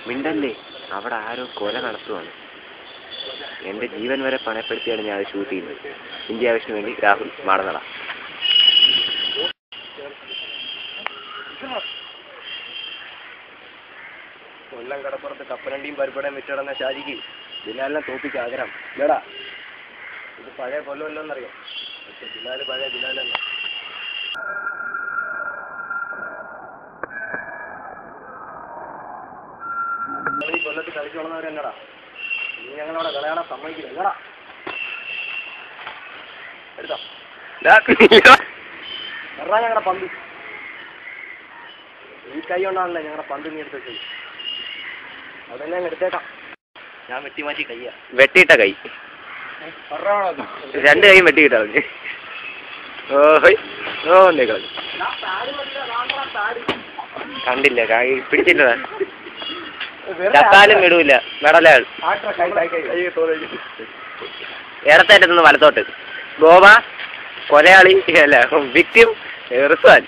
മിണ്ടല്ലേ, അവിടെ ആരോ കൊല നടത്തുവാണ്. എൻ്റെ ജീവൻ വരെ പണയപ്പെടുത്തിയാണ് ഞാൻ അത് ഷൂട്ട് ചെയ്യുന്നത്. ഇന്ത്യ വിഷന് വേണ്ടി രാഹുൽ മാടനട. കൊല്ലം കടപ്പുറത്ത് കപ്പലണ്ടിയും പരിപ്പടയും വെച്ചിടന്ന ഷാജിക്ക് ബിലാലിനെ തോപ്പിക്ക് ആഗ്രഹം ഇല്ലടാ. ഇത് പഴയ കൊല്ലമല്ലോന്നറിയാം, പക്ഷെ ബിലാല് പഴയ ബിലാലല്ല. ഈ കൊല്ലത്ത് കളിച്ചു വളർന്നവരെന്നടാ, നീ ഞങ്ങളവിടെ കളയാടാ സമ്മതിക്കില്ല എന്നടാ. എടുത്തോ എറാ ഞങ്ങളുടെ പന്ത്. ഈ കൈ കൊണ്ടാണല്ലേ ഞങ്ങളുടെ പന്ത് നീ എടുത്ത് വെച്ചത്. അതെല്ലാം എടുത്തേക്കാം, ഞാൻ വെട്ടി മാറ്റി കയ്യാ. വെട്ടിയിട്ട കൈ, രണ്ട് കൈയും വെട്ടി കിട്ടാ. കണ്ടില്ല, പിടിച്ചില്ല, ചത്താലും വിടൂല. മെടലാൾ ഇടത്തേറ്റത്തുനിന്ന് വലത്തോട്ട്. ഗോവ കൊലയാളി അല്ല, വിക്ടിം റിസ്വാൻ.